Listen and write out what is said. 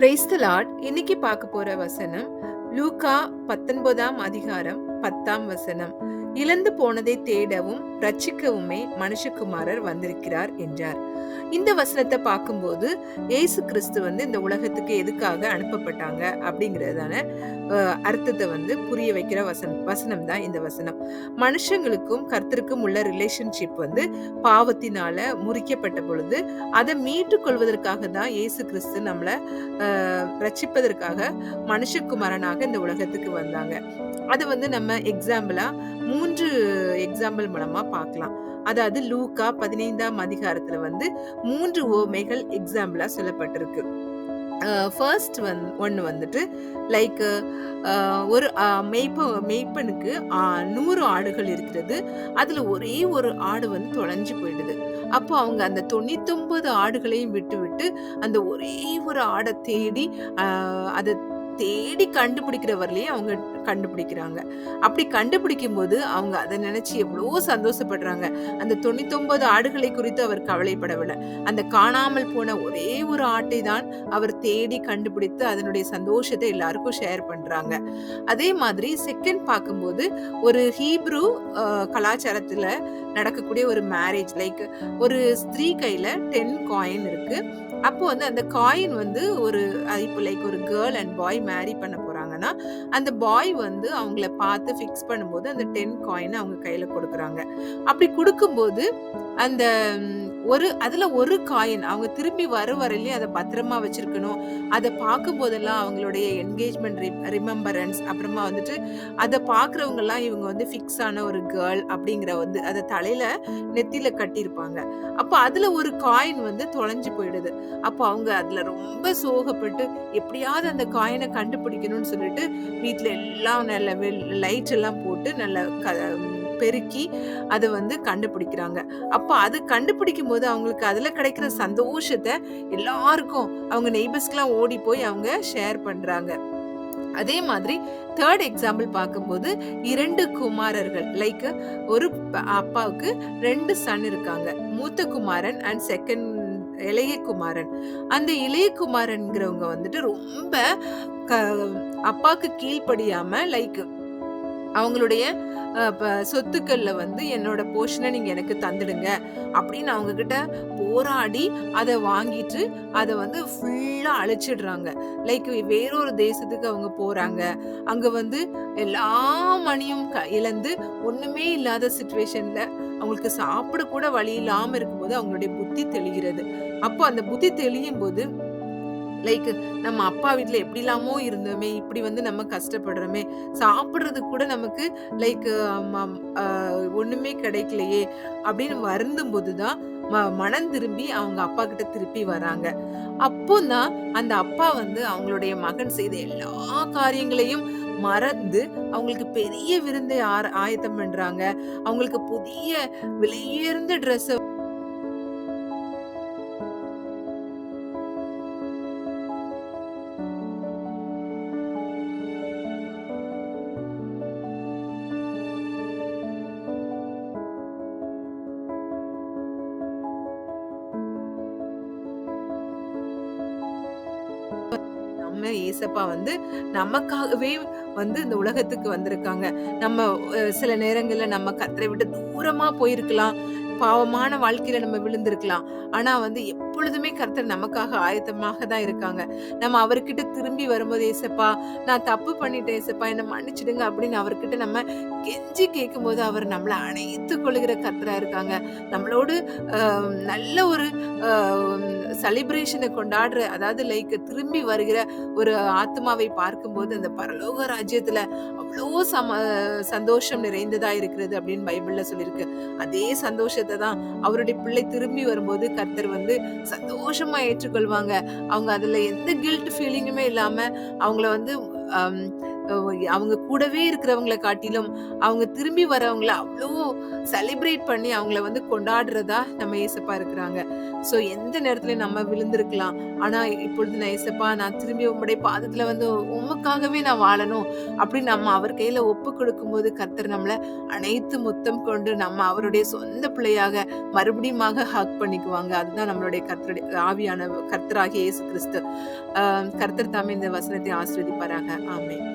Praise the Lord. இன்னைக்கு பார்க்க போற வசனம் லூக்கா 19ஆம் அதிகாரம் 10ஆம் வசனம். இழந்து போனதை தேடவும் ரட்சிக்கவுமே மனுஷகுமாரர் வந்திருக்கிறார் என்றார். இந்த வசனத்தை பார்க்கும்போது இயேசு கிறிஸ்து இந்த உலகத்துக்கு எதுக்காக அனுப்பப்பட்டாங்க அப்படிங்கறதான அர்த்தத்தை புரிய வைக்கிற வசனம் தான் இந்த வசனம். மனுஷங்களுக்கும் கர்த்தருக்கும் உள்ள ரிலேஷன்ஷிப் பாவத்தினால முறிக்கப்பட்ட பொழுது அதை மீட்டுக் கொள்வதற்காக தான் இயேசு கிறிஸ்து நம்மள ரட்சிப்பதற்காக மனுஷகுமாரனாக இந்த உலகத்துக்கு வந்தாங்க. அது நம்ம எக்ஸாம்பிளா 3 எக்ஸாம்பிள் மூலமா பார்க்கலாம். அதாவது லூக்கா 15ஆம் அதிகாரத்துல 3 உவமைகள் எக்ஸாம்பிளா சொல்லப்பட்டிருக்கு. ஃபர்ஸ்ட் ஒன்று லைக் ஒரு மேய்ப்பனுக்கு 100 ஆடுகள் இருக்கிறது. அதுல ஒரே ஒரு ஆடு தொலைஞ்சு போயிடுது. அப்போ அவங்க அந்த 99 ஆடுகளையும் விட்டு விட்டு அந்த ஒரே ஒரு ஆடை தேடி அதை தேடி கண்டுபிடிக்கிற வரலையும் அவங்க கண்டுபிடிக்கிறாங்க. அப்படி கண்டுபிடிக்கும் போது அவங்க அதை நினைச்சு எவ்வளோ சந்தோஷப்படுறாங்க. அந்த 99 ஆடுகளை குறித்து அவர் கவலைப்படவில்லை. அந்த காணாமல் போன ஒரே ஒரு ஆட்டை தான் அவர் தேடி கண்டுபிடித்து அதனுடைய சந்தோஷத்தை எல்லாருக்கும் ஷேர் பண்றாங்க. அதே மாதிரி செகண்ட் பார்க்கும்போது ஒரு ஹீப்ரு கலாச்சாரத்துல நடக்கக்கூடிய ஒரு மேரேஜ், லைக் ஒரு ஸ்திரீ கையில 10 காயின் இருக்கு. அப்போ அந்த காயின் ஒரு இப்போ லைக் ஒரு கேர்ள் அண்ட் பாய் மேரி பண்ண போறாங்கன்னா அந்த பாய் அவங்கள பார்த்து ஃபிக்ஸ் பண்ணும்போது அந்த 10 காயின் அவங்க கையில கொடுக்குறாங்க. அப்படி கொடுக்கும்போது அந்த அதுல ஒரு காயின் அவங்க திரும்பி வரையிலையும் அதை பத்திரமா வச்சிருக்கணும். அதை பார்க்கும் போதெல்லாம் அவங்களுடைய என்கேஜ்மெண்ட் ரிமெம்பரன்ஸ், அப்புறமா அதை பாக்குறவங்க எல்லாம் இவங்க ஃபிக்ஸ் ஆன ஒரு கேர்ள் அப்படிங்கிற அதை தலையில நெத்தியில கட்டியிருப்பாங்க. அப்ப அதுல ஒரு காயின் தொலைஞ்சு போயிடுது. அப்போ அவங்க அதுல ரொம்ப சோகப்பட்டு எப்படியாவது அந்த காயினை கண்டுபிடிக்கணும்னு சொல்லிட்டு வீட்டுல எல்லாம் நல்ல லைட் எல்லாம் போட்டு நல்ல பெருக்கி அதை கண்டுபிடிக்கிறாங்க. அப்ப அது கண்டுபிடிக்கும் போது அவங்களுக்கு அதுல கிடைக்கிற சந்தோஷத்தை எல்லாருக்கும் அவங்க நெய்பர்ஸ்க்கெல்லாம் ஓடி போய் அவங்க ஷேர் பண்றாங்க. அதே மாதிரி தேர்ட் எக்ஸாம்பிள் பார்க்கும்போது 2 குமாரர்கள், லைக் ஒரு அப்பாவுக்கு 2 சன் இருக்காங்க. மூத்த குமாரன் அண்ட் செகண்ட் இளைய குமாரன். அந்த இளைய குமாரன்கிறவங்க ரொம்ப அப்பாவுக்கு கீழ்ப்படியாம லைக் அவங்களுடைய சொத்துக்கள்ல என்னோட போர்ஷனை நீங்க எனக்கு தந்துடுங்க அப்படின்னு அவங்க கிட்ட போராடி அதை வாங்கிட்டு அதை ஃபுல்லா அழிச்சிடுறாங்க. லைக் வேறொரு தேசத்துக்கு அவங்க போறாங்க. அங்க எல்லா மணியும் இழந்து ஒண்ணுமே இல்லாத சிச்சுவேஷன்ல அவங்களுக்கு சாப்பிட கூட வழி இல்லாம இருக்கும்போது அவங்களுடைய புத்தி தெளிகிறது. அப்போ அந்த புத்தி தெளியும் போது லைக் நம்ம அப்பா வீட்டுல எப்படி இல்லாமோ இருந்தோமே, இப்படி நம்ம கஷ்டப்படுறோமே, சாப்பிடுறதுக்கு கூட நமக்கு லைக் ஒண்ணுமே கிடைக்கலையே அப்படின்னு வருந்தும் போதுதான் மனம் திரும்பி அவங்க அப்பா கிட்ட திருப்பி வராங்க. அப்போதான் அந்த அப்பா அவங்களுடைய மகன் செய்த எல்லா காரியங்களையும் மறந்து அவங்களுக்கு பெரிய விருந்தை ஆயத்தம் பண்றாங்க. அவங்களுக்கு புதிய விலையுயர்ந்த ட்ரெஸ் நம்ம ஏசப்பா நமக்காகவே இந்த உலகத்துக்கு வந்திருக்காங்க. நம்ம சில நேரங்கள்ல நம்ம கர்த்தரை விட்டு தூரமா போயிருக்கலாம், பாவமான வாழ்க்கையில நம்ம விழுந்திருக்கலாம். ஆனா எப்பொழுதுமே கர்த்தர் நமக்காக ஆயத்தமாக தான் இருக்காங்க. நம்ம அவர்கிட்ட திரும்பி வரும்போது, ஏசப்பா நான் தப்பு பண்ணிட்டேன், ஏசப்பா என்னை மன்னிச்சிடுங்க அப்படின்னு அவர்கிட்ட நம்ம கெஞ்சி கேட்கும் போது அவர் நம்மளை அணைத்து கொள்ளுகிற கர்த்தரா இருக்காங்க. நம்மளோடு நல்ல ஒரு செலிப்ரேஷனை கொண்டாடுற, அதாவது லைக் திரும்பி வருகிற ஒரு ஆத்மாவை பார்க்கும்போது அந்த பரலோக ராஜ்யத்துல அவ்வளோ சந்தோஷம் நிறைந்ததா இருக்கிறது அப்படின்னு பைபிள்ல சொல்லியிருக்கு. அதே சந்தோஷத்தை தான் அவருடைய பிள்ளை திரும்பி வரும்போது கர்த்தர் சந்தோஷமா ஏற்றுக்கொள்வாங்க. அவங்க அதுல எந்த கில்ட் ஃபீலிங்குமே இல்லாம அவங்கள அவங்க கூடவே இருக்கிறவங்களை காட்டிலும் அவங்க திரும்பி வரவங்கள அவ்வளோ செலிப்ரேட் பண்ணி அவங்கள வந்து கொண்டாடுறதா நம்ம ஏசப்பா இருக்கிறாங்க. ஸோ எந்த நேரத்துலயும் நம்ம விழுந்திருக்கலாம். ஆனா இப்பொழுது நான் ஏசப்பா நான் திரும்பி உம்முடைய பாதத்துல வந்து உமக்காகவே நான் வாழணும் அப்படின்னு நம்ம அவர் கையில ஒப்பு கொடுக்கும்போது கர்த்தர் நம்மள அனைத்து முத்தம் கொண்டு நம்ம அவருடைய சொந்த பிள்ளையாக மறுபடியுமாக ஹக் பண்ணிக்குவாங்க. அதுதான் நம்மளுடைய கர்த்தருடைய ஆவியான கர்த்தராகிய இயேசு கிறிஸ்து. கர்த்தர் தாமே இந்த வசனத்தை ஆசீர்வதிப்பாராக. ஆமென்.